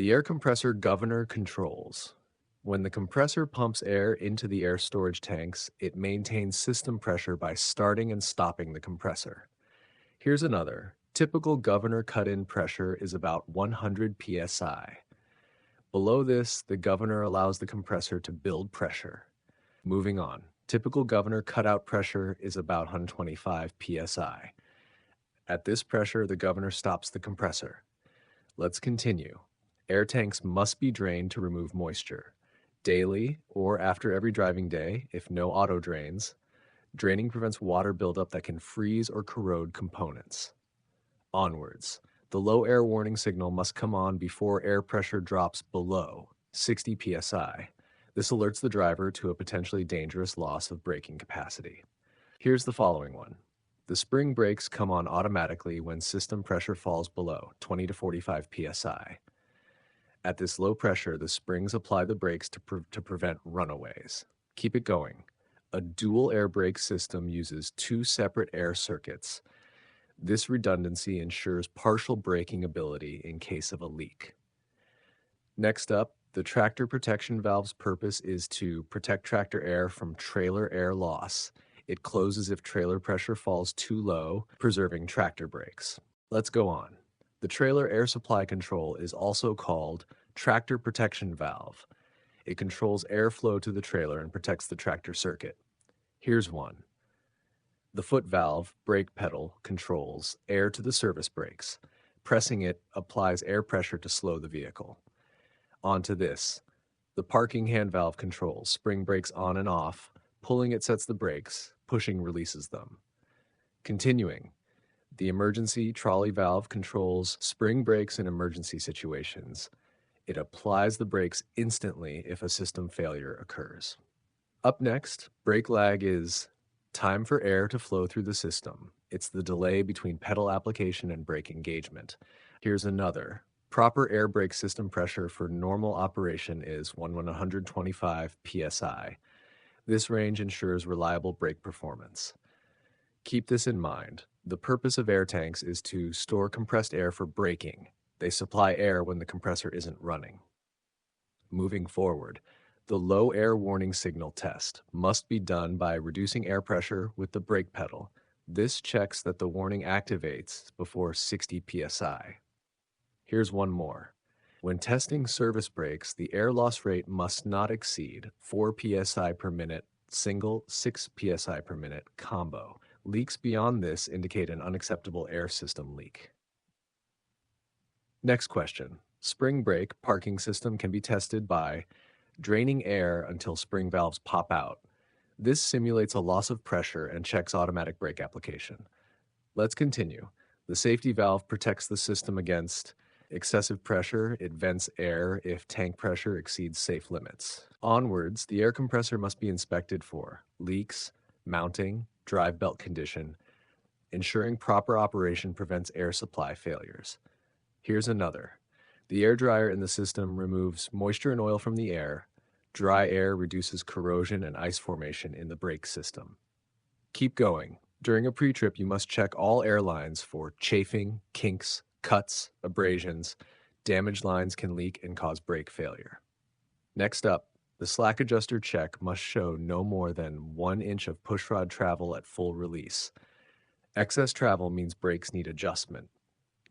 The air compressor governor controls. When the compressor pumps air into the air storage tanks, it maintains system pressure by starting and stopping the compressor. Here's another. Typical governor cut-in pressure is about 100 psi. Below this, the governor allows the compressor to build pressure. Moving on. Typical governor cutout pressure is about 125 psi. At this pressure, the governor stops the compressor. Let's continue. Air tanks must be drained to remove moisture. Daily or after every driving day, if no auto drains, draining prevents water buildup that can freeze or corrode components. Onwards. The low air warning signal must come on before air pressure drops below 60 psi. This alerts the driver to a potentially dangerous loss of braking capacity. Here's the following one. The spring brakes come on automatically when system pressure falls below 20 to 45 psi. At this low pressure, the springs apply the brakes to prevent runaways. Keep it going. A dual air brake system uses two separate air circuits. This redundancy ensures partial braking ability in case of a leak. Next up, the tractor protection valve's purpose is to protect tractor air from trailer air loss. It closes if trailer pressure falls too low, preserving tractor brakes. Let's go on. The trailer air supply control is also called tractor protection valve. It controls airflow to the trailer and protects the tractor circuit. Here's one. The foot valve, brake pedal, controls air to the service brakes. Pressing it applies air pressure to slow the vehicle. Onto this. The parking hand valve controls spring brakes on and off. Pulling it sets the brakes, pushing releases them. Continuing. The emergency trolley valve controls spring brakes in emergency situations. It applies the brakes instantly if a system failure occurs. Up next, brake lag is time for air to flow through the system. It's the delay between pedal application and brake engagement. Here's another. Proper air brake system pressure for normal operation is 125 psi. This range ensures reliable brake performance. Keep this in mind. The purpose of air tanks is to store compressed air for braking. They supply air when the compressor isn't running. Moving forward, the low air warning signal test must be done by reducing air pressure with the brake pedal. This checks that the warning activates before 60 psi. Here's one more. When testing service brakes, the air loss rate must not exceed 4 psi per minute, single 6 psi per minute combo. Leaks beyond this indicate an unacceptable air system leak. Next question. Spring brake parking system can be tested by draining air until spring valves pop out. This simulates a loss of pressure and checks automatic brake application. Let's continue. The safety valve protects the system against excessive pressure. It vents air if tank pressure exceeds safe limits. Onwards, the air compressor must be inspected for leaks, mounting, drive belt condition. Ensuring proper operation prevents air supply failures. Here's another. The air dryer in the system removes moisture and oil from the air. Dry air reduces corrosion and ice formation in the brake system. Keep going. During a pre-trip, you must check all air lines for chafing, kinks, cuts, abrasions. Damaged lines can leak and cause brake failure. Next up, the slack adjuster check must show no more than 1 inch of pushrod travel at full release. Excess travel means brakes need adjustment.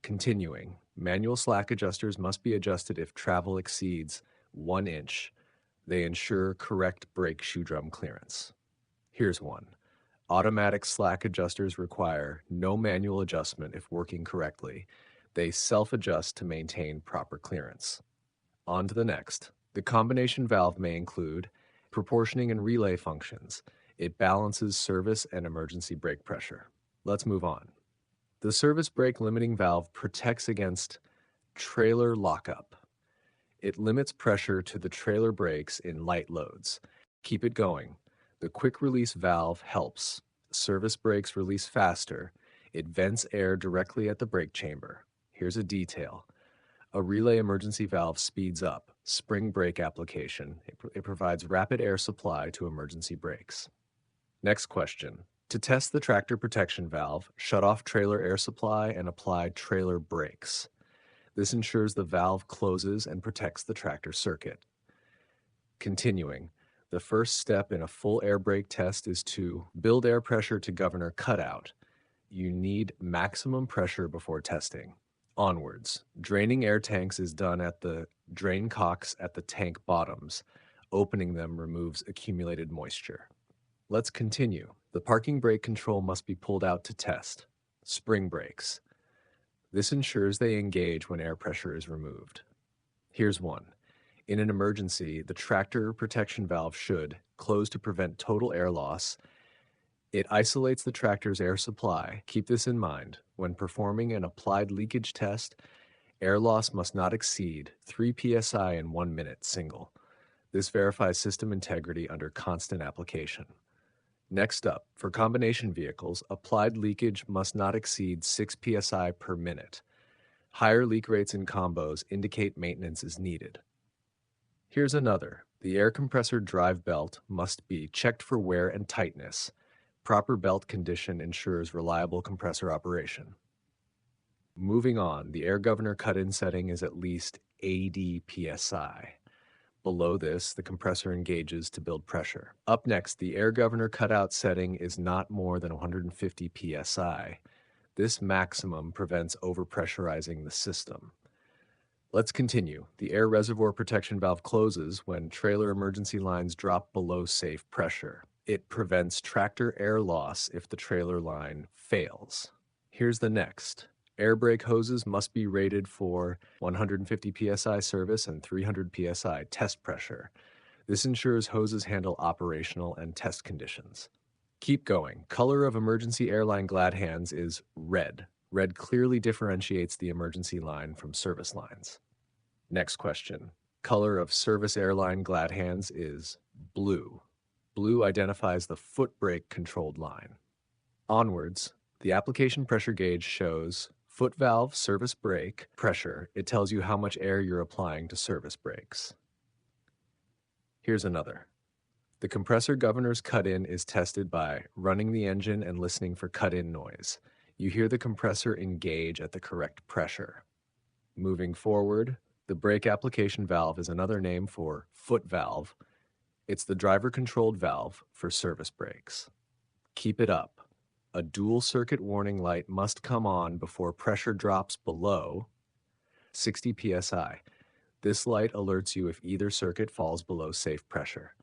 Continuing, manual slack adjusters must be adjusted if travel exceeds 1 inch. They ensure correct brake shoe drum clearance. Here's one. Automatic slack adjusters require no manual adjustment if working correctly. They self-adjust to maintain proper clearance. On to the next. The combination valve may include proportioning and relay functions. It balances service and emergency brake pressure. Let's move on. The service brake limiting valve protects against trailer lockup. It limits pressure to the trailer brakes in light loads. Keep it going. The quick release valve helps. Service brakes release faster. It vents air directly at the brake chamber. Here's a detail. A relay emergency valve speeds up spring brake application. It provides rapid air supply to emergency brakes. Next question. To test the tractor protection valve, shut off trailer air supply and apply trailer brakes. This ensures the valve closes and protects the tractor circuit. Continuing, the first step in a full air brake test is to build air pressure to governor cutout. You need maximum pressure before testing. Onwards, draining air tanks is done at the drain cocks at the tank bottoms. Opening them removes accumulated moisture. Let's continue. The parking brake control must be pulled out to test. Spring brakes. This ensures they engage when air pressure is removed. Here's one. In an emergency, the tractor protection valve should close to prevent total air loss. It isolates the tractor's air supply. Keep this in mind. When performing an applied leakage test, air loss must not exceed 3 psi in 1 minute single. This verifies system integrity under constant application. Next up, for combination vehicles, applied leakage must not exceed 6 psi per minute. Higher leak rates in combos indicate maintenance is needed. Here's another. The air compressor drive belt must be checked for wear and tightness. Proper belt condition ensures reliable compressor operation. Moving on, the air governor cut-in setting is at least 80 psi. Below this, the compressor engages to build pressure. Up next, the air governor cutout setting is not more than 150 psi. This maximum prevents overpressurizing the system. Let's continue. The air reservoir protection valve closes when trailer emergency lines drop below safe pressure. It prevents tractor air loss if the trailer line fails. Here's the next. Air brake hoses must be rated for 150 psi service and 300 psi test pressure. This ensures hoses handle operational and test conditions. Keep going. Color of emergency airline glad hands is red. Red clearly differentiates the emergency line from service lines. Next question. Color of service airline glad hands is blue. Blue identifies the foot brake controlled line. Onwards, the application pressure gauge shows foot valve service brake pressure. It tells you how much air you're applying to service brakes. Here's another. The compressor governor's cut-in is tested by running the engine and listening for cut-in noise. You hear the compressor engage at the correct pressure. Moving forward, the brake application valve is another name for foot valve. It's the driver-controlled valve for service brakes. Keep it up. A dual circuit warning light must come on before pressure drops below 60 psi. This light alerts you if either circuit falls below safe pressure.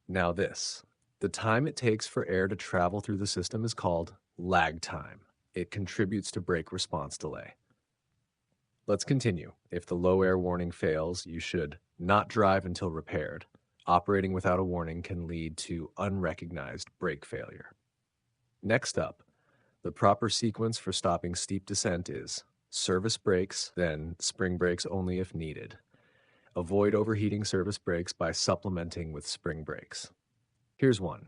Now this. The time it takes for air to travel through the system is called lag time. It contributes to brake response delay. Let's continue. If the low air warning fails, you should not drive until repaired. Operating without a warning can lead to unrecognized brake failure. Next up, the proper sequence for stopping steep descent is service brakes, then spring brakes only if needed. Avoid overheating service brakes by supplementing with spring brakes. Here's one.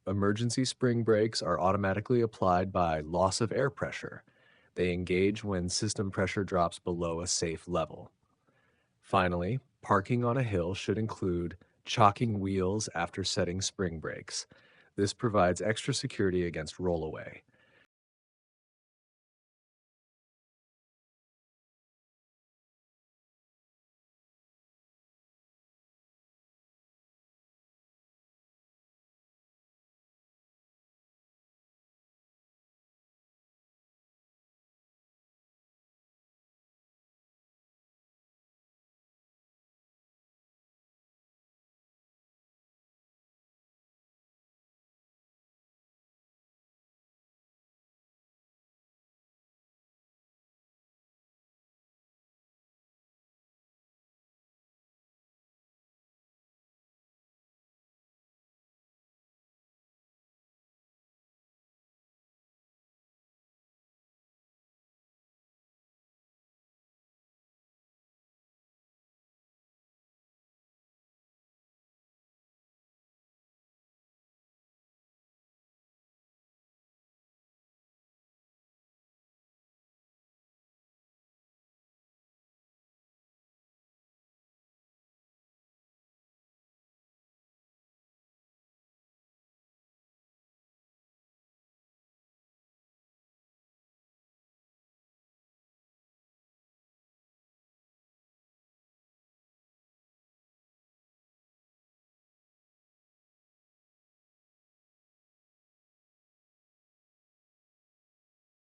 Emergency spring brakes are automatically applied by loss of air pressure. They engage when system pressure drops below a safe level. Finally, parking on a hill should include chalking wheels after setting spring brakes. This provides extra security against rollaway.